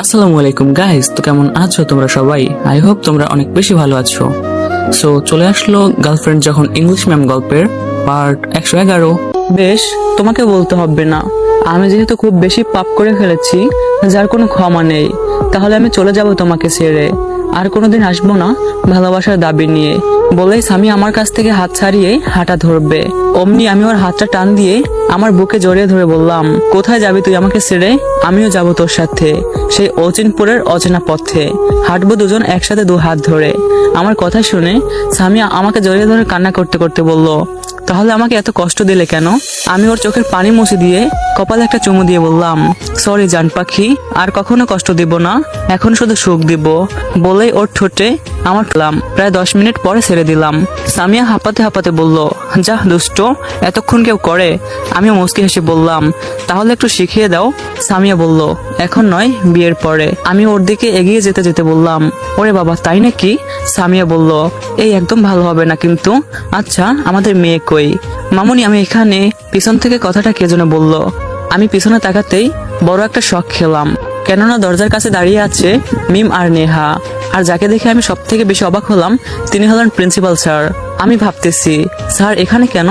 আসসালামু আলাইকুম গাইস, তো কেমন আছো তোমরা সবাই? আই হোপ তোমরা অনেক বেশি ভালো আছো। সো চলে আসলো গার্লফ্রেন্ড যখন ইংলিশ ম্যাম গল্পের পার্ট 111। বেশ, তোমাকে বলতে হবে না, আমি যেহেতু খুব বেশি পাপ করে ফেলেছি যার কোনো ক্ষমা নেই, তাহলে আমি চলে যাব তোমাকে ছেড়ে, আর কোনোদিন আসবো না ভালোবাসার দাবি নিয়ে। বলেই স্বামী আমার কাছ থেকে হাত ছাড়িয়ে হাঁটা ধরবে, অমনি আমি ওর হাতটা টান দিয়ে আমার বুকে জড়িয়ে ধরে বললাম, কোথায় যাবি তুই আমাকে ছেড়ে? আমিও যাব তোর সাথে, সেই অচিনপুরের অচেনা পথে। হাঁটবো দুজন একসাথে, দু হাত ধরে। আমার কথা শুনে স্বামী আমাকে জড়িয়ে ধরে কান্না করতে করতে বলল, তাহলে আমাকে এত কষ্ট দিলে কেন? আমি ওর চোখের পানি মুছে দিয়ে কপালে একটা চুমু দিয়ে বললাম, সরি জান পাখি, আর কখনো কষ্ট দিব না, এখন শুধু সুখ দিব। বলেই ওর ঠোঁটে আমার খেলাম। প্রায় 10 মিনিট পরে ছেড়ে দিলাম। সামিয়া হাঁপাতে হাঁপাতে বলল, যা দুষ্ট, এতক্ষণ কেউ করে? আমিও মুচকি হেসে বললাম, তাহলে একটু শিখিয়ে দাও। সামিয়া বলল, এখন নয়, বিয়ের পরে। আমি ওর দিকে এগিয়ে যেতে যেতে বললাম, ওরে বাবা তাই নাকি? সামিয়া বলল, এই একদম ভালো হবে না কিন্তু। আচ্ছা আমাদের মেয়ে কই? মামুনি আমি এখানে। পিছন থেকে কথাটা কে যেন বলল। আমি পিছনে তাকাতেই বড় একটা শখ খেলাম, কেননা দরজার কাছে দাঁড়িয়ে আছে মিম আর নেহা। আর যাকে দেখে আমি সব থেকে বেশি অবাক হলাম তিনি হলেন প্রিন্সিপাল স্যার। আমি ভাবতেছি, স্যার এখানে কেন?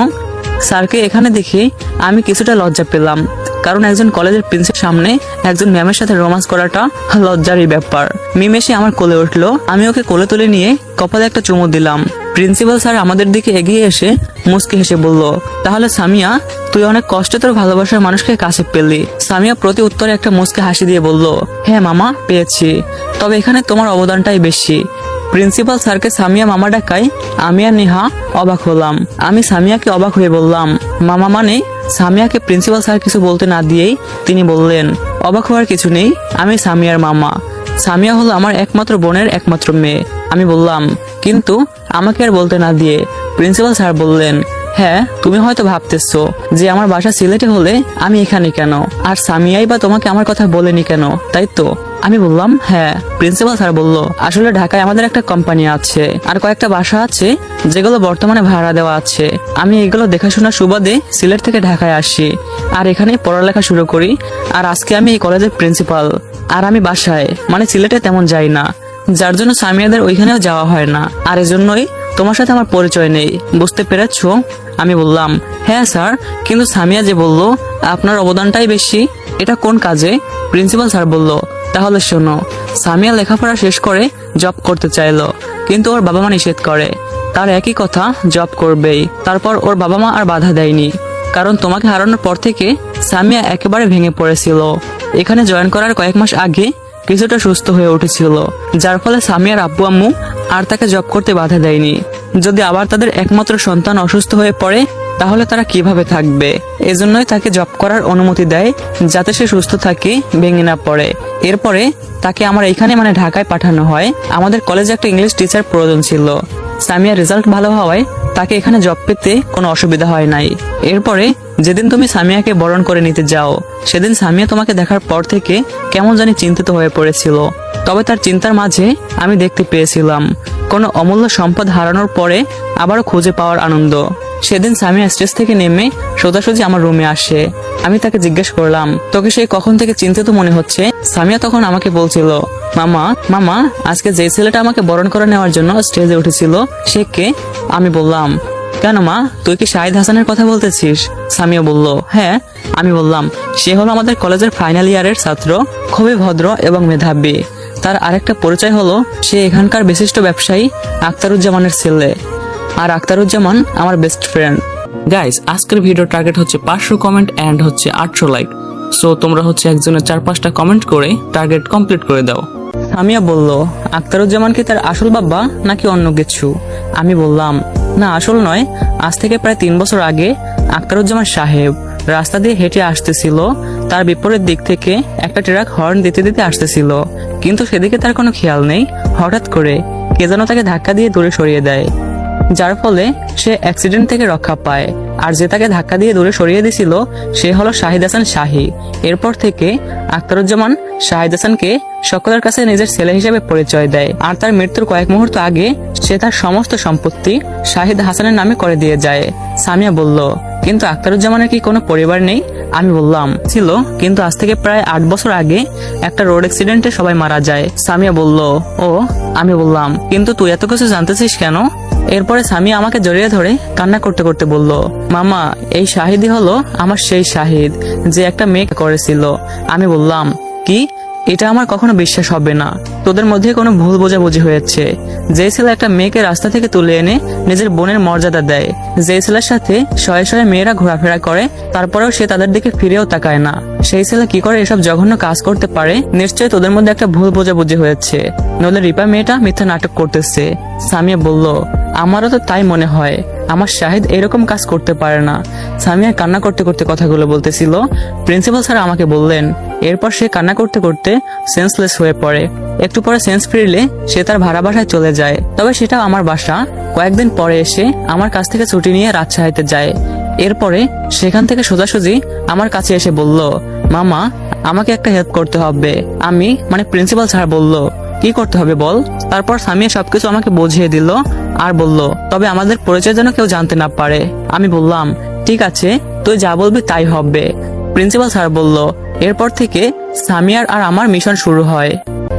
স্যারকে এখানে দেখে আমি কিছুটা লজ্জা পেলাম, কারণ একজন কলেজের প্রিন্সিপাল সামনে একজন ম্যামের সাথে রোমান্স করাটা লজ্জারই ব্যাপার। মিম এসে আমার কোলে উঠলো, আমি ওকে কোলে তুলে নিয়ে কপালে একটা চুমু দিলাম। প্রিন্সিপাল স্যার আমাদের দিকে এগিয়ে এসে মুচকি হেসে বলল, তাহলে সামিয়া তুই অনেক কষ্টে তোর ভালোবাসার মানুষকে কাছে পেলি? সামিয়া প্রতি উত্তরে একটা মুচকি হাসি দিয়ে বলল, হ্যাঁ মামা পেয়েছি, তবে এখানে তোমার অবদানটাই বেশি। প্রিন্সিপাল স্যারকে সামিয়া মামা ডাকায় আমি আর নেহা অবাক হলাম। আমি সামিয়াকে অবাক হয়ে বললাম, মামা মানে? সামিয়াকে প্রিন্সিপাল স্যার কিছু বলতে না দিয়েই তিনি বললেন, অবাক হওয়ার কিছু নেই, আমি সামিয়ার মামা। সামিয়া হলো আমার একমাত্র বোনের একমাত্র মেয়ে। আমি বললাম, কিন্তু আমাকে আর বলতে না দিয়ে প্রিন্সিপাল স্যার বললেন, হ্যাঁ তুমি হয়তো ভাবতেছো যে আমার বাসা সিলেটে হলে আমি এখানে কেন, আর সামিয়াই বা তোমাকে আমার কথা বলেনি কেন, তাই তো? আমি বললাম হ্যাঁ। প্রিন্সিপাল স্যার বলল, আসলে ঢাকায় আমাদের একটা কোম্পানি আছে, আর কয়েকটা বাসা আছে যেগুলো বর্তমানে ভাড়া দেওয়া আছে। আমি এগুলো দেখাশোনার সুবাদে সিলেট থেকে ঢাকায় আসি, আর এখানে পড়ালেখা শুরু করি। আর আজকে আমি এই কলেজের প্রিন্সিপাল। আর আমি বাসায় মানে সিলেটে তেমন যাই না, যার জন্য সামিয়াদের ওইখানেও যাওয়া হয় না, আর এজন্যই তোমার সাথে আমার পরিচয় নেই, বুঝতে পেরেছো? আমি বললাম, হ্যাঁ স্যার, কিন্তু সামিয়া যে বলল আপনার অবদানটাই বেশি, এটা কোন কাজে? প্রিন্সিপাল স্যার বলল, তাহলে শোনো, সামিয়া লেখাপড়া শেষ করে জব করতে চাইলো, কিন্তু ওর বাবা মা নিষেধ করে। তার একই কথা, জব করবেই। তারপর ওর বাবা মা আর বাধা দেয়নি, কারণ তোমাকে হারানোর পর থেকে সামিয়া একেবারে ভেঙে পড়েছিল। এখানে জয়েন করার কয়েক মাস আগে কিছুটা সুস্থ হয়ে উঠেছিল, যার ফলে সামিয়ার আব্বু আম্মু আর তাকে জব করতে বাধা দেয়নি। যদি আবার তাদের একমাত্র সন্তান অসুস্থ হয়ে পড়ে তাহলে তারা কিভাবে থাকবে? এজন্যই তাকে জব করার অনুমতি দেয়, যাতে সে সুস্থ থাকে, ভেঙে না পড়ে। এরপরে তাকে আমার এখানে মানে ঢাকায় পাঠানো হয়। আমাদের কলেজে একটা ইংলিশ টিচার প্রয়োজন ছিল। সামিয়ার রেজাল্ট ভালো হওয়ায় তাকে এখানে জব পেতে কোনো অসুবিধা হয় নাই। এরপরে যেদিন তুমি সামিয়াকে বরণ করে নিতে যাও, সেদিন সামিয়া তোমাকে দেখার পর থেকে কেমন জানি চিন্তিত হয়ে পড়েছিল। তবে তার চিন্তার মাঝে আমি দেখতে পেয়েছিলাম কোনো অমূল্য সম্পদ হারানোর পরে আবারও খুঁজে পাওয়ার আনন্দ। সেদিন সামিয়া স্টেজ থেকে নেমে সোজাসুজি আমার রুমে আসে। আমি তাকে জিজ্ঞেস করলাম, তোকে সেই কখন থেকে চিন্তিত মনে হচ্ছে? সামিয়া তখন আমাকে বলছিল, মামা মামা আজকে যে ছেলেটা আমাকে বরণ করে নেওয়ার জন্য স্টেজে উঠেছিল সে কে? আমি বললাম, কেন মা, তুই কি শাহিদ হাসানের কথা বলতেছিস? সামিয়া বলল, হ্যাঁ। আমি বললাম, সে হলো আমাদের কলেজের ফাইনাল ইয়ারের ছাত্র, খুবই ভদ্র এবং মেধাবী। তার আরেকটা পরিচয় হলো সে এখানকার বিশিষ্ট ব্যবসায়ী আখতারুজ্জামানের ছেলে, আর আখতারুজ্জামান আমার বেস্ট ফ্রেন্ড। গাইস, আজকের ভিডিও টার্গেট হচ্ছে 500 কমেন্ট এন্ড হচ্ছে 800 লাইক। সো তোমরা হচ্ছে একজনের 4-5টা কমেন্ট করে টার্গেট কমপ্লিট করে দাও। সামিয়া বলল, আখতারুজ্জামান কি তার আসল বাবা নাকি অন্য কিছু? আমি বললাম, না আসল নয়, আজ থেকে প্রায় 3 বছর আগে আখতারুজ্জামান সাহেব রাস্তা দিয়ে হেঁটে আসতেছিল। তার বিপরীত দিক থেকে একটা ট্রাক হর্ন দিতে দিতে আসতেছিল, কিন্তু সেদিকে তার কোনো খেয়াল নেই। হঠাৎ করে কে যেন তাকে ধাক্কা দিয়ে দূরে সরিয়ে দেয়, যার ফলে সে অ্যাক্সিডেন্ট থেকে রক্ষা পায়। আর যে তাকে ধাক্কা দিয়ে দূরে সরিয়ে দিছিল সে হলো শাহিদ হাসান শাহী। এরপর থেকে আখতারুজ্জামান শাহিদ হাসানকে সকলের কাছে নিজের ছেলে হিসেবে পরিচয় দেয়। আর তার মৃত্যুর কয়েক মুহূর্ত আগে সে তার সমস্ত সম্পত্তি শাহিদ হাসানের নামে করে দিয়ে যায়। সামিয়া বলল, কিন্তু আখতারুজ্জামানের কি কোনো পরিবার নেই? আমি বললাম, ছিল, কিন্তু আজ থেকে প্রায় 8 বছর আগে একটা রোড অ্যাক্সিডেন্টে সবাই মারা যায়। সামিয়া বলল, ও। আমি বললাম, কিন্তু তুই এত কিছু জানতেছিস কেন? এরপরে সামিয়া আমাকে জড়িয়ে ধরে কান্না করতে করতে বলল, মামা, এই শাহিদই হলো আমার সেই শাহিদ যে একটা মেয়ে করেছিল। আমি বললাম, কি? এটা আমার কখনো বিশ্বাস হবে না। তোদের মধ্যে কোনো ভুল বোঝাবুঝি হয়েছে। যে ছেলে একটা মেয়েকে রাস্তা থেকে তুলে এনে নিজের বোনের মর্যাদা দেয়, যে ছেলের সাথে শয়ে শয়ে মেয়েরা ঘোরাফেরা করে, তারপরেও সে তাদের দিকে ফিরেও তাকায় না, সেই ছেলে কি করে এসব জঘন্য কাজ করতে পারে? নিশ্চয়ই তোদের মধ্যে একটা ভুল বোঝাবুঝি হয়েছে, নইলে রিপা মেয়েটা মিথ্যা নাটক করতেছে। সামিয়া বলল, আমারও তো তাই মনে হয়। আমার শাহিদ এরকম কাজ করতে পারে না। সামিয়া কান্না করতে করতে কথাগুলো বলতেছিল। প্রিন্সিপাল স্যার আমাকে বললেন। এরপর সে কান্না করতে করতে সেন্সলেস হয়ে পড়ে। একটু পরে সেন্স ফিরলে সে তার ভাড়া বাসায় চলে যায়। তবে সেটাও আমার বাসা। কয়েকদিন পরে এসে আমার কাছ থেকে ছুটি নিয়ে রাজশাহীতে যায়। এরপরে সেখান থেকে সোজাসুজি আমার কাছে এসে বলল, মামা, আমাকে একটা হেল্প করতে হবে। আমি প্রিন্সিপাল স্যার বলল, কি করতে হবে বল? তারপর সামিয়া সবকিছু আমাকে বুঝিয়ে দিল আর বলল, তবে আমাদের পরিচয় যেন কেউ জানতে না পারে। আমি বললাম, ঠিক আছে, তুই যা বলবি তাই হবে। প্রিন্সিপাল স্যার বলল, এরপর থেকে সামিয়ার আর আমার মিশন শুরু হয়।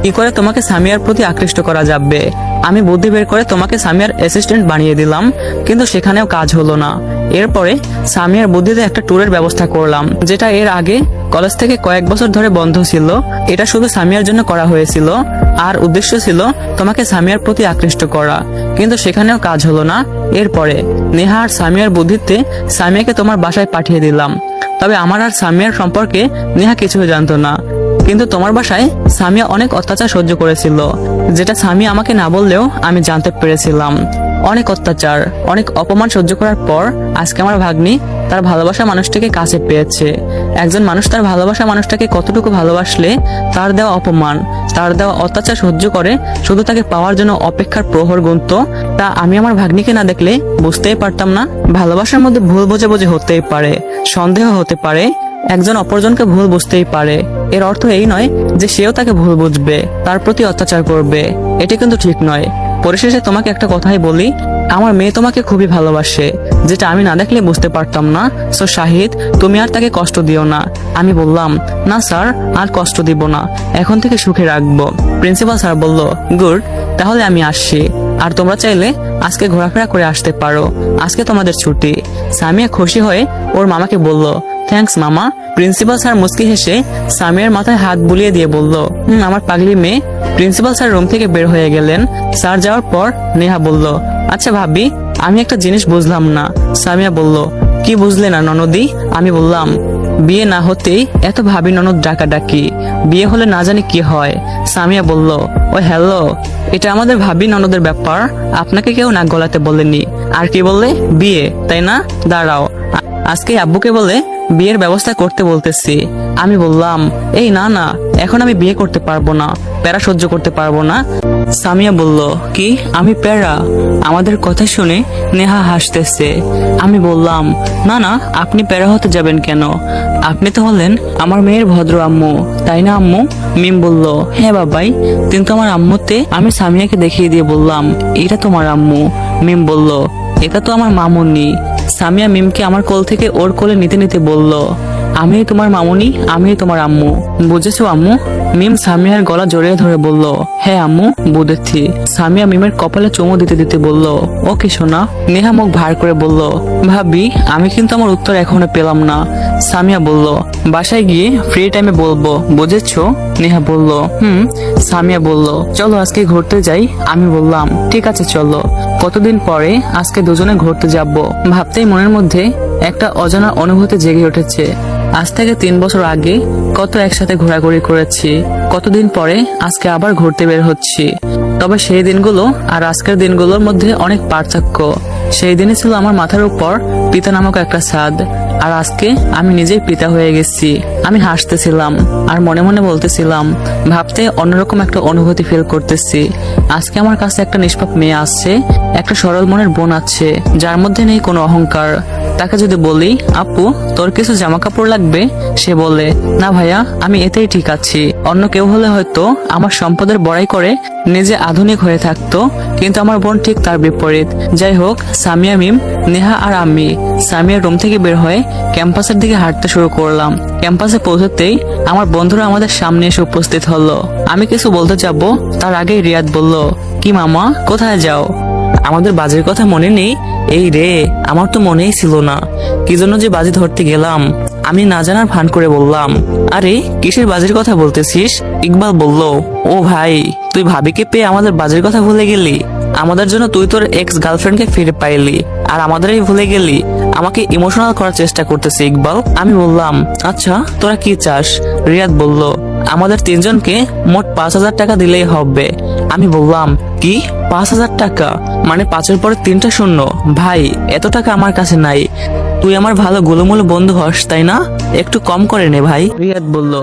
কি করে তোমাকে সামিয়ার প্রতি আকৃষ্ট করা যাবে। আমি বুদ্ধি বের করে তোমাকে সামিয়ার অ্যাসিস্ট্যান্ট বানিয়ে দিলাম, কিন্তু সেখানেও কাজ হলো না। এরপরে সামিয়ার বুদ্ধিতে একটা ট্যুরের ব্যবস্থা করলাম, যেটা এর আগে কলেজ থেকে কয়েক বছর ধরে বন্ধ ছিল। এটা শুধু সামিয়ার জন্য করা হয়েছিল, আর উদ্দেশ্য ছিল তোমাকে সামিয়ার প্রতি আকৃষ্ট করা, কিন্তু সেখানেও কাজ হলো না। এরপরে নেহা আর সামিয়ার বুদ্ধিতে সামিয়াকে তোমার বাসায় পাঠিয়ে দিলাম। তবে আমার আর সামিয়ার সম্পর্কে নেহা কিছুই জানতো না, কিন্তু তোমার বাসায় সামিয়া অনেক অত্যাচার সহ্য করেছিল, যেটা সামিয়া আমাকে না বললেও আমি জানতে পেরেছিলাম। অনেক অত্যাচার, অনেক অপমান সহ্য করার পর আজকে আমার ভাগ্নি তার ভালোবাসা মানুষটাকে কাছে পেয়েছে। একজন মানুষ তার ভালোবাসা মানুষটাকে কতটুকু ভালোবাসলে তার দেওয়া অপমান, তার দেওয়া অত্যাচার সহ্য করে শুধু তাকে পাওয়ার জন্য অপেক্ষার প্রহর গুনতো, তা আমি আমার ভাগ্নিকে না দেখলে বুঝতেই পারতাম না। ভালোবাসার মধ্যে ভুল বোঝাবুঝি হতেই পারে, সন্দেহ হতে পারে, একজন অপরজনকে ভুল বুঝতেই পারে। এর অর্থ এই নয় যে সেও তাকে ভুল বুঝবে, তার প্রতি অত্যাচার করবে। এটা কিন্তু ঠিক নয়। পরিশেষে তোমাকে একটা কথাই বলি, আমার মেয়ে তোমাকে খুবই ভালোবাসে, যেটা আমি না দেখলে বুঝতে পারতাম না। সো শাহিদ, তুমি আর তাকে কষ্ট দিও না। আমি বললাম, না স্যার, আর কষ্ট দিব না, এখন থেকে সুখে রাখবো। প্রিন্সিপাল স্যার বলল, গুড, তাহলে আমি আসছি। আর তোমরা চাইলে আজকে ঘোরাফেরা করে আসতে পারো, আজকে তোমাদের ছুটি। সামিয়া খুশি হয়ে ওর মামাকে বলল, থ্যাঙ্কস মামা। প্রিন্সিপাল স্যার মুস্কি হেসে সামিয়ার মাথায় হাত বুলিয়ে দিয়ে বলল, আমার পাগলি মেয়ে। প্রিন্সিপাল স্যার রুম থেকে বের হয়ে গেলেন। স্যার যাওয়ার পর নেহা বলল, আচ্ছা ভাবি, আমি একটা জিনিস বুঝলাম না। সামিয়া বলল, কি বুঝলে না ননদি? আমি বললাম, বিয়ে না হতেই এত ভাবি ননদ ডাকাডাকি, বিয়ে হলে না জানি কি হয়। সামিয়া বলল, ও হ্যালো, এটা আমাদের ভাবি ননদের ব্যাপার, আপনাকে কেউ নাক গলাতে বলেনি। আর কি বললে? বিয়ে, তাই না? দাঁড়াও, আজকে আব্বুকে বলে বিয়ের ব্যবস্থা করতে বলতেছি। আমি বললাম, এই না না, এখন আমি বিয়ে করতে পারবো না, প্যারা সহ্য করতে পারবো না। সামিয়া বলল, কি আমি প্যারা? আমাদের কথা শুনে নেহা হাসতেছে। আমি বললাম, না না, আপনি প্যারা হতে যাবেন কেন? আপনি তো হলেন আমার মেয়ের ভদ্র আম্মু, তাই না আম্মু? মিম বলল, হ্যাঁ বাবাই, কিন্তু আমার আম্মুতে। আমি সামিয়াকে দেখিয়ে দিয়ে বললাম, এটা তোমার আম্মু। মিম বলল, এটা তো আমার মামুনি। সামিয়া মিমকে আমার কোল থেকে ওর কোলে নিতে নিতে বলল, আমি তোমার মামুনি, আমি তোমার আম্মু, বুঝেছো আম্মু? মিম সামিয়ার গলা জড়িয়ে ধরে বলল, হ্যাঁ আম্মু, বুঝেছি। সামিয়া মিমের কপালে চুমু দিতে দিতে বলল, ওকে সোনা। নেহা মুখ ভার করে বলল, ভাবি, আমি কিন্তু আমার উত্তর এখনো পেলাম না। সামিয়া বলল, বাসায় গিয়ে ফ্রি টাইমে বলবো, বুঝেছো? নেহা বলল, সামিয়া বলল, চলো আজকে ঘুরতে যাই। আমি বললাম, ঠিক আছে চলো। কতদিন পরে আজকে দুজনে ঘুরতে যাব, ভাবতেই মনের মধ্যে একটা অজানা অনুভূতি জেগে উঠেছে। আজ থেকে 3 বছর আগে কত একসাথে ঘোরাঘুরি করেছি, কতদিন পরে আজকে আবার ঘুরতে বের হচ্ছি। তবে সেই দিনগুলো আর আজকের দিনগুলোর মধ্যে অনেক পার্থক্য। সেই দিনই ছিল আমার মাথার উপর পিতা নামক একটা ছাদ, আর আজকে আমি নিজেই পিতা হয়ে গেছি। আমি হাসতেছিলাম আর মনে মনে বলতেছিলাম, ভাবতে অন্যরকম একটা অনুভূতি ফিল করতেছি। আজকে আমার কাছে একটা নিষ্পাপ মেয়ে আসছে, একটা সরল মনের বোন আছে যার মধ্যে নেই কোনো অহংকার। তাকে যদি বলি, আপু তোর কিছু জামা কাপড় লাগবে, সে বলে, না ভাইয়া আমি এতেই ঠিক আছি। অন্য কেউ হলে হয়তো আমার সম্পদের বড়াই করে নিজে আধুনিক হয়ে থাকতো, কিন্তু আমার বোন ঠিক তার বিপরীত। যাই হোক, সামিয়া, মিম, নেহা আর আমি সামিয়ার রুম থেকে বের হয়ে ক্যাম্পাসের দিকে হাঁটতে শুরু করলাম। ক্যাম্পাসে পৌঁছতেই আমার বন্ধুরা আমাদের সামনে এসে উপস্থিত হলো। আমি কিছু বলতে যাবো, তার আগেই রিয়াদ বলল, কি মামা কোথায় যাও? আমাদের বাজির কথা মনে নেই? এই রে, আমার তো মনেই ছিল না কি জন্য যে বাজি ধরতে গেলাম। আমি না জানার ভান করে বললাম, আরে কিসের বাজির কথা বলতেছিস? ইকবাল বলল, ও ভাই তুই ভাবিকে পেয়ে আমাদের বাজির কথা ভুলে গেলি? আমাদের জন্য তুই তোর এক্স গার্লফ্রেন্ডকে ফিরে পাইলি আর আমাদেরই ভুলে গেলি? আমাকে ইমোশনাল করার চেষ্টা করতেছে ইকবাল। আমি বললাম, আচ্ছা তোরা কি চাস? রিয়াদ বলল, আমাদের তিনজনকে মোট 5,000 টাকা দিলেই হবে। আমি বললাম, কি 5,000 টাকা? মানে 5-এর পরে 3টা শূন্য? ভাই এত টাকা আমার কাছে নাই। তুই আমার ভালো গোলুমুলু বন্ধু হস তাই না? একটু কম করে নে ভাই। রিয়াদ বলল,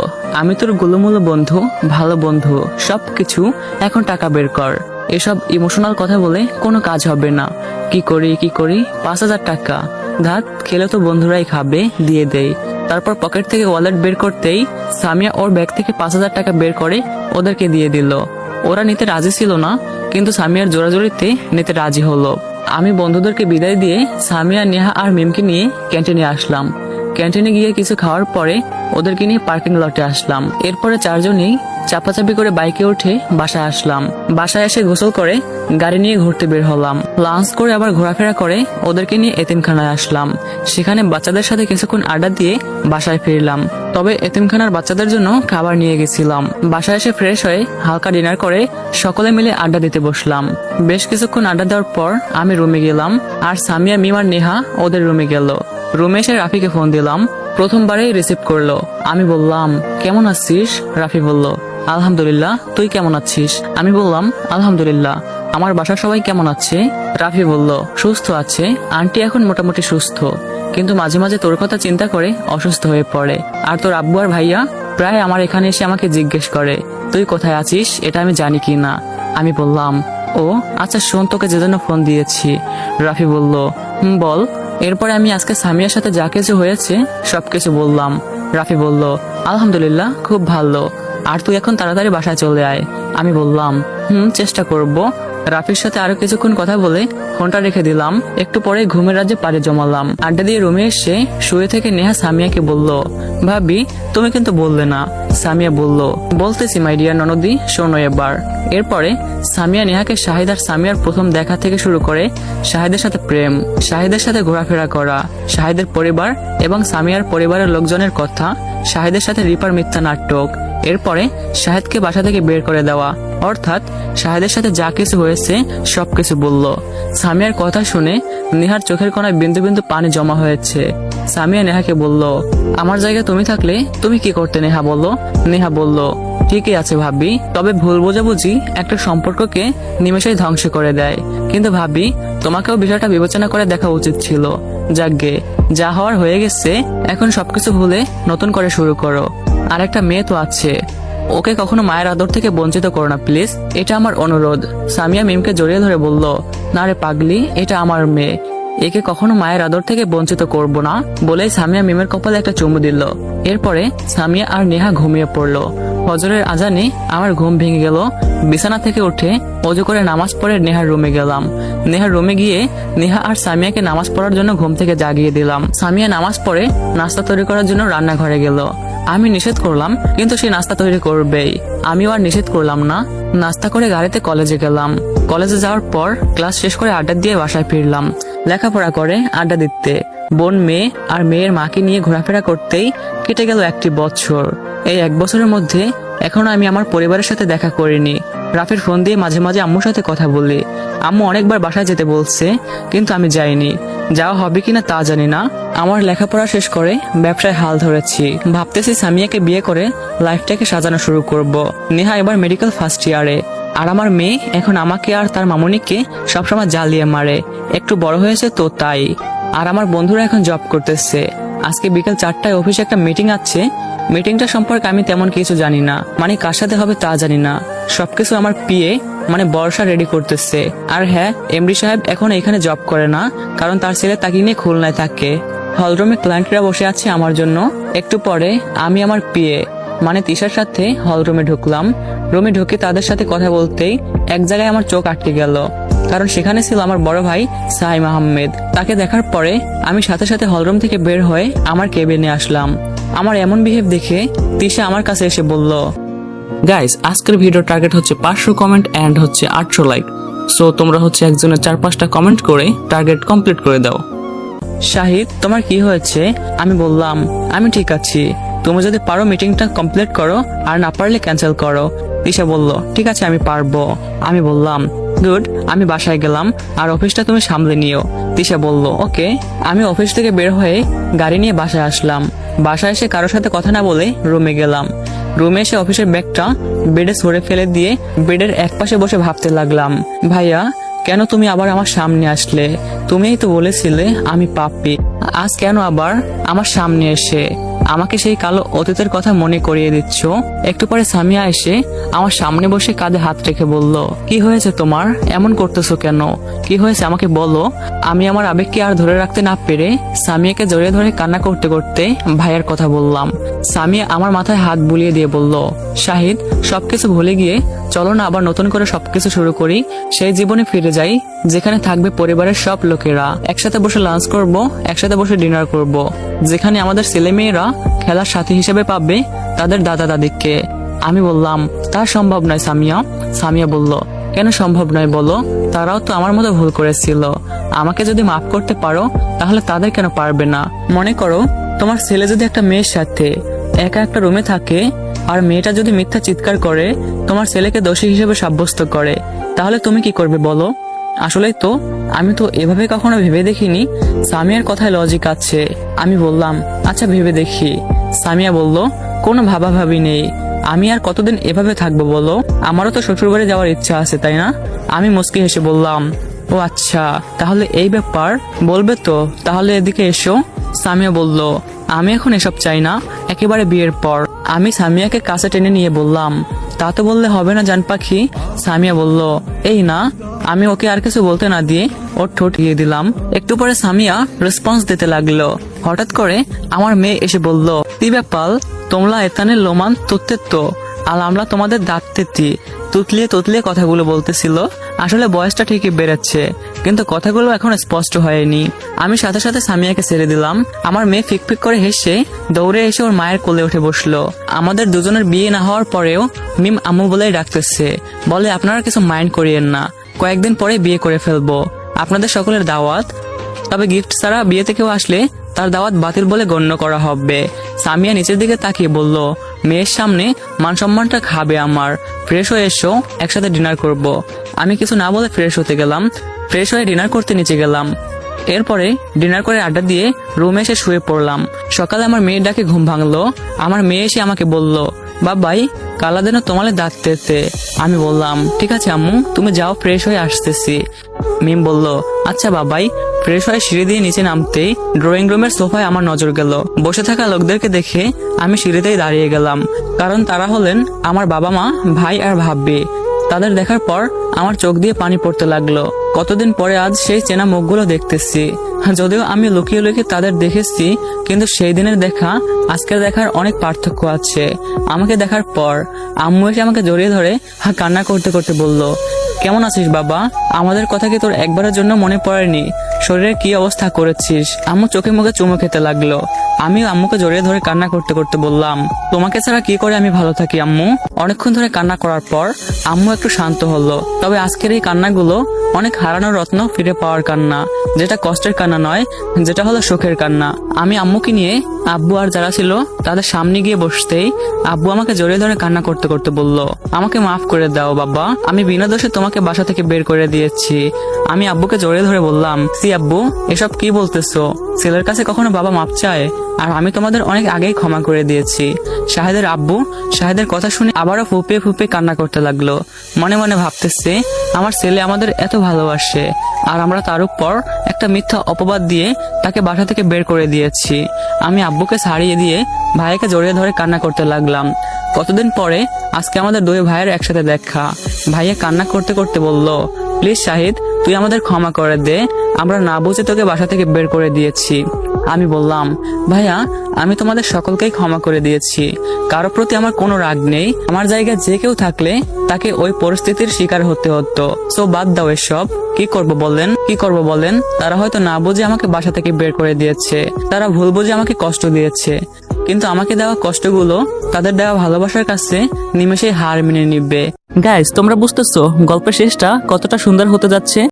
আমি তোর গোলুমুলু বন্ধু, ভালো বন্ধু, সবকিছু। এখন টাকা বের কর। এসব ইমোশনাল কথা বলে কোনো কাজ হবে না। কি করি 5,000 টাকা? ধাত খেলে তো বন্ধুরাই খাবে, দিয়ে দেই। তারপর পকেট থেকে ওয়ালেট বের করতেই সামিয়া ওর ব্যাগ থেকে 5,000 টাকা বের করে ওদেরকে দিয়ে দিল। ওরা নিতে রাজি ছিল না, কিন্তু সামিয়ার জোরাজোরিতে নিতে রাজি হলো। আমি বন্ধুদেরকে বিদায় দিয়ে সামিয়া, নেহা আর মিমকে নিয়ে ক্যান্টিনে আসলাম। ক্যান্টিনে গিয়ে কিছু খাওয়ার পরে ওদেরকে নিয়ে পার্কিং লটে আসলাম। এরপরে চারজনেই চাপাচাপি করে বাইকে উঠে বাসায় আসলাম। বাসায় এসে গোসল করে গাড়ি নিয়ে ঘুরতে বের হলাম। লাঞ্চ করে আবার ঘোরাফেরা করে ওদেরকে নিয়ে এতিমখানায় আসলাম। সেখানে বাচ্চাদের সাথে কিছুক্ষণ আড্ডা দিয়ে বাসায় ফিরলাম। তবে এতিমখানার বাচ্চাদের জন্য খাবার নিয়ে গেছিলাম। বাসায় এসে ফ্রেশ হয়ে হালকা ডিনার করে সকলে মিলে আড্ডা দিতে বসলাম। বেশ কিছুক্ষণ আড্ডা দেওয়ার পর আমি রুমে গেলাম আর সামিয়া, মিম আর নেহা ওদের রুমে গেল। রুমে এসে রাফিকে ফোন দিলাম। প্রথমবারেই রিসিভ করলো। আমি বললাম, কেমন আছিস? রাফি বলল, আলহামদুলিল্লাহ, তুই কেমন আছিস? আমি বললাম, আলহামদুলিল্লাহ। আমার বাসার সবাই কেমন আছে? রাফি বলল, সুস্থ আছে, আন্টি এখন মোটামুটি সুস্থ, কিন্তু মাঝে মাঝে তোর কথা চিন্তা করে অসুস্থ হয়ে পড়ে। আর তোর আব্বু আর ভাইয়া প্রায় আমার এখানে এসে আমাকে জিজ্ঞেস করে তুই কোথায় আছিস, এটা আমি জানি কি না। আমি বললাম, ও আচ্ছা শোন, তোকে যে জন্য ফোন দিয়েছি। রাফি বলল, বল। এরপরে আমি আজকে সামিয়ার সাথে যা কিছু হয়েছে সবকিছু বললাম। রাফি বলল, আলহামদুলিল্লাহ, খুব ভালো। আর তুই এখন তাড়াতাড়ি বাসায় চলে আয়। আমি বললাম, চেষ্টা করব। রাফির সাথে আরো কিছুক্ষণ কথা বলে ফোনটা রেখে দিলাম। একটু পরে ঘুমের রাজ্যে পাড়ি জমালাম। আড্ডা দিয়ে রুমে এসে শুয়ে থেকে নেহা সামিয়াকে বলল, ভাবি তুমি কিন্তু বললে না। সামিয়া বলল, বলতেছি মাই ডিয়ার ননদি, শোনো এবার। এরপরে সামিয়া নেহাকে শাহিদ আর সামিয়ার প্রথম দেখা থেকে শুরু করে শাহিদের সাথে প্রেম, শাহিদের সাথে ঘোরাফেরা করা, শাহিদের পরিবার এবং সামিয়ার পরিবারের লোকজনের কথা, শাহিদের সাথে রিপার মিথ্যা নাটক, এরপরে শাহিদকে বাসা থেকে বের করে দেওয়া, অর্থাৎ শাহিদের সাথে যা কিছু হয়েছে সবকিছু বলল। সামিয়ার কথা শুনে নেহার চোখের কোণায় বিন্দু বিন্দু পানি জমা হয়েছে। সামিয়া নেহাকে বলল, আমার জায়গায় তুমি থাকলে তুমি কি করতে? নেহা বলল। নেহা বলল, ঠিকই আছে ভাবি, তবে ভুল বোঝাবুঝি একটা সম্পর্ককে নিমেষেই ধ্বংস করে দেয়। কিন্তু ভাবি তোমাকেও বিষয়টা বিবেচনা করে দেখা উচিত ছিল। যাকগে, যা হওয়ার হয়ে গেছে, এখন সবকিছু ভুলে নতুন করে শুরু করো। আর একটা মেয়ে তো আছে, ওকে কখনো মায়ের আদর থেকে বঞ্চিত করো না প্লিজ, এটা আমার অনুরোধ। সামিয়া মিমকে জড়িয়ে ধরে বলল, না রে পাগলি, এটা আমার মেয়ে, একে কখনো মায়ের আদর থেকে বঞ্চিত করব না। বলেই সামিয়া মিমের কপালে একটা চুমু দিল। এরপরে সামিয়া আর নেহা ঘুমিয়ে পড়লো। ফজরের আজানে আমার ঘুম ভেঙে গেল। বিছানা থেকে উঠে অজু করে নামাজ পড়ে নেহার রুমে গেলাম। নেহার রুমে গিয়ে নেহা আর সামিয়াকে নামাজ পড়ার জন্য ঘুম থেকে জাগিয়ে দিলাম। সামিয়া নামাজ পড়ে নাস্তা তৈরি করার জন্য রান্নাঘরে গেল। আমি নিষেধ করলাম, কিন্তু সে নাস্তা তৈরি করবেই। আমিও আর নিষেধ করলাম না। নাস্তা করে গাড়িতে কলেজে গেলাম। কলেজে যাওয়ার পর ক্লাস শেষ করে আড্ডা দিয়ে বাসায় ফিরলাম। লেখাপড়া করে আড্ডা দিতে, বোন, মেয়ে আর মেয়ের মাকে নিয়ে ঘোরাফেরা করতেই কেটে গেল 1 বছর। এই 1 বছরের মধ্যে এখনো আমি আমার পরিবারের সাথে দেখা করিনি। রাফির ফোন দিয়ে মাঝে মাঝে আম্মুর সাথে কথা বলি। আম্মু অনেকবার বাসায় যেতে বলছে, কিন্তু আমি যাইনি। যাওয়া হবে কিনা তা জানি না। আমার লেখাপড়া শেষ করে ব্যবসায় হাল ধরেছি। ভাবতেছি সামিয়াকে বিয়ে করে লাইফটাকে সাজানো শুরু করব। নেহা এবার মেডিকেল ফার্স্ট ইয়ারে, আর আমার মেয়ে এখন আমাকে আর তার মামুনিকে সবসময় জ্বালিয়ে মারে। একটু বড় হয়েছে তো তাই। আর আমার বন্ধুরা এখন জব করতেছে। আজকে বিকেল 4টায় অফিসে একটা মিটিং আছে। মিটিংটা সম্পর্কে আমি তেমন কিছু জানি না, মানে কার সাথে হবে তা জানি না। সবকিছু আমার পিএ মানে বর্ষা রেডি করতেছে। আর হ্যাঁ, এমডি সাহেব এখন এখানে জব করে না, কারণ তার ছেলে তাকে নিয়ে খুলনায় থাকে। হলরুমে ক্লায়েন্টরা বসে আছে আমার জন্য। একটু পরে আমি আমার পিএ মানে তিশার সাথে হলরুমে ঢুকলাম। রুমে ঢুকে তাদের সাথে কথা বলতেই এক জায়গায় আমার চোখ আটকে গেল, কারণ সেখানে ছিল আমার বড় ভাই সাইম আহমেদ। তাকে দেখার পরে আমি সাথে সাথে হলরুম থেকে বের হয়ে আমার কেবিনে আসলাম। আমার এমন বিহেভ দেখে তিশা আমার কাছে এসে বলল, গাইস আজকের ভিডিও টার্গেট হচ্ছে 500 কমেন্ট এন্ড হচ্ছে 800 লাইক। সো তোমরা হচ্ছে একজনের 4-5টা কমেন্ট করে টার্গেট কমপ্লিট করে দাও। শাহিদ, তোমার কি হয়েছে? আমি বললাম, আমি ঠিক আছি, তুমি যদি পারো মিটিংটা কমপ্লিট করো, আর না পারলে ক্যান্সেল করো। তিশা বলল, ঠিক আছে আমি পারবো। আমি বললাম, গুড। আমি বাসায় গেলাম, আর অফিসটা তুমি সামলে নিও। তিশা বলল, ওকে। আমি অফিস থেকে বের হয়ে গাড়ি নিয়ে বাসায় আসলাম। বাসায় এসে কারোর সাথে কথা না বলে রুমে গেলাম। রুমে এসে অফিসের ব্যাগটা বেডে সরে ফেলে দিয়ে বেডের একপাশে বসে ভাবতে লাগলাম, ভাইয়া কেন তুমি আবার আমার সামনে আসলে? তুমিই তো বলেছিলে আমি পাপী, আজ কেন আবার আমার সামনে এসে আমাকে সেই কালো অতীতের কথা মনে করিয়ে দিচ্ছ? একটু পরে সামিয়া এসে আমার সামনে বসে কাঁধে হাত রেখে বলল, কি হয়েছে তোমার? এমন করতেছো কেন? কি হয়েছে আমাকে বলো। আমি আমার আবেগকে আর ধরে রাখতে না পেরে সামিয়াকে জড়িয়ে ধরে কান্না করতে করতে ভাইয়ের কথা বললাম। সামিয়া আমার মাথায় হাত বুলিয়ে দিয়ে বলল, শাহিদ সবকিছু ভুলে গিয়ে চলো না আবার নতুন করে সবকিছু শুরু করি। সেই জীবনে ফিরে যাই যেখানে থাকবে পরিবারের সব লোকেরা, একসাথে বসে লাঞ্চ করব, একসাথে বসে ডিনার করব, যেখানে আমাদের ছেলে মেয়েরা খেলার সাথী হিসেবে পাবে তাদের দাদা দাদিকে। আমি বললাম, তা সম্ভব নয় সামিয়া। সামিয়া বলল, কেন সম্ভব নয় বলো? তারাও তো আমার মতো ভুল করেছিল। আমাকে যদি মাফ করতে পারো তাহলে তাদের কেন পারবে না? মনে করো তোমার ছেলে যদি একটা মেয়ের সাথে একা একটা রুমে থাকে, আর মেয়েটা যদি মিথ্যা চিৎকার করে তোমার ছেলেকে দোষী হিসেবে সাব্যস্ত করে, তাহলে তুমি কি করবে বলো? আসলেই তো আমি তো এভাবে কখনো ভেবে দেখিনি। সামিয়ার কথায় লজিক আছে। আমি বললাম, আচ্ছা ভেবে দেখি। সামিয়া বলল, কোনো ভাবাভাবি নেই। আমি আর কতদিন এভাবে থাকবো বলো? আমারও তো শ্বশুরবাড়ি যাওয়ার ইচ্ছা আছে, তাই না? আমি মুচকি হেসে বললাম, ও আচ্ছা তাহলে এই ব্যাপার, বলবে তো? তাহলে এদিকে এসো। সামিয়া বলল, আমি এখন এসব চাই না, একেবারে বিয়ের পর। আমি সামিয়াকে কাছে টেনে নিয়ে বললাম, তা তো বললে হবে না জান পাখি। সামিয়া বলল, এই না। আমি ওকে আর কিছু বলতে না দিয়ে ওর ঠোঁট গিয়ে দিলাম। একটু পরে সামিয়া রেসপন্স দিতে লাগলো। হঠাৎ করে আমার মেয়ে এসে বলল, কি ব্যাপার তোমরা এখানে লোমান তুত্তে তো, আর আমরা তোমাদের দাঁততেতি তুতলিয়ে তুতলিয়ে কথাগুলো বলতেছিল। আসলে বয়সটা ঠিকই বেড়েছে, কিন্তু কথাগুলো এখন স্পষ্ট হয়নি। আমি সাথে সাথে সামিয়াকে ছেড়ে দিলাম। আমার মেয়ে ফিকফিক করে হেসে দৌড়ে এসে ওর মায়ের কোলে উঠে বসলো। আমাদের দুজনের বিয়ে না হওয়ার পরেও মিম আম্মু বলেই ডাকতেছে। বলে, আপনারা কিছু মাইন্ড করিয়েন না, কয়েকদিন পরে বিয়ে করে ফেলবো। আপনাদের সকলের দাওয়াত, তবে গিফট ছাড়া বিয়েতে কেউ আসলে তার দাওয়াত বাতিল বলে গণ্য করা হবে। সামিয়া নিচের দিকে তাকিয়ে বলল, মেয়ের সামনে মান সম্মানটা খাবে আমার। ফ্রেশ হয়ে এসো, একসাথে ডিনার করব। আমি কিছু না বলে ফ্রেশ হতে গেলাম। ফ্রেশ হয়ে ডিনার করতে নিচে গেলাম। এরপরে ডিনার করে আড্ডা দিয়ে রুমে এসে শুয়ে পড়লাম। সকালে আমার মেয়ের ডাকে ঘুম ভাঙলো। আমার মেয়ে এসে আমাকে বলল, বাবাই কালা দিনও তোমালে দাঁততেছে। আমি বললাম, ঠিক আছে আম্মু, তুমি যাও, ফ্রেশ হয়ে আসতেছি। মিম বলল, আচ্ছা বাবাই। ফ্রেশ হয়ে সিঁড়ি দিয়ে নিচে নামতেই ড্রয়িং রুমের সোফায় আমার নজর গেল। বসে থাকা লোকদেরকে দেখে আমি সিঁড়িতেই দাঁড়িয়ে গেলাম, কারণ তারা হলেন আমার বাবা মা, ভাই আর ভাবি। তাদের দেখার পর আমার চোখ দিয়ে পানি পড়তে লাগলো। কতদিন পরে আজ সেই চেনা মুখগুলো দেখতেছি। যদিও আমি লুকিয়ে লুকিয়ে তাদের দেখেছি, কিন্তু সেই দিনের দেখা আজকের দেখার অনেক পার্থক্য আছে। আমাকে দেখার পর আম্মু এসে আমাকে জড়িয়ে ধরে কান্না করতে করতে বলল, কেমন আছিস বাবা? আমাদের কথা কি তোর একবারের জন্য মনে পড়েনি? শরীরের কি অবস্থা করেছিস? আম্মু চোখে মুখে চুমু খেতে লাগলো। আমিও আম্মুকে জড়িয়ে ধরে কান্না করতে করতে বললাম, তোমাকে ছাড়া কি করে আমি ভালো থাকি আম্মু? অনেকক্ষণ ধরে কান্না করার পর আম্মু একটু শান্ত হলো। তবে আজকের এই কান্নাগুলো অনেক হারানো রত্ন ফিরে পাওয়ার কান্না, যেটা কষ্টের কান্না নয়, যেটা হলো সুখের কান্না। আমি আম্মুকে নিয়ে আব্বু আর যারা ছিল তাদের সামনে গিয়ে বসতেই আব্বু আমাকে জড়িয়ে ধরে কান্না করতে করতে বলল, আমাকে মাফ করে দাও বাবা, আমি বিনা দোষে তোমাকে বাসা থেকে বের করে দিয়েছি। আমি আব্বুকে জড়িয়ে ধরে বললাম, সি আব্বু, এসব কি বলতেছো? ছেলের কাছে কখনো বাবা মাপ চায়? আর আমি তোমাদের অনেক আগেই ক্ষমা করে দিয়েছি। শাহেদের আব্বু শাহেদের কথা শুনে আবারও ফুপিয়ে ফুপিয়ে কান্না করতে লাগলো। মনে মনে ভাবতেছে, আমার ছেলে আমাদের এত ভালোবাসে, আর আমরা তার উপর একটা মিথ্যা অপবাদ দিয়ে তাকে বাসা থেকে বের করে দিয়েছি। আমি আব্বুকে ছাড়িয়ে দিয়ে ভাইকে জড়িয়ে ধরে কান্না করতে লাগলাম। কতদিন পরে আজকে আমাদের দুই ভাইয়ের একসাথে দেখা। ভাইয়া কান্না করতে করতে বলল, প্লিজ শাহিদ, তুই আমাদের ক্ষমা করে দে, আমরা না বুঝে তোকে বাসা থেকে বের করে দিয়েছি। আমি বললাম, ভাইয়া, আমি তোমাদের সকলকেই ক্ষমা করে দিয়েছি, কারো প্রতি আমার কোনো রাগ নেই। আমার জায়গায় যে কেউ থাকলে তাকে ওই পরিস্থিতির শিকার হতে হতো। সো বাদ দাও এসব। কি করব বলেন? তারা হয়তো না বুঝে আমাকে বাসা থেকে বের করে দিয়েছে, তারা ভুল বুঝে আমাকে কষ্ট দিয়েছে, কিন্তু আমাকে দেওয়া কষ্টগুলো তাদের দেওয়া ভালোবাসার কাছে নিমেষেই হার মেনে নিবে। গাইস, তোমরা বুঝতেছো গল্পের শেষটা কতটা সুন্দর হতে যাচ্ছে?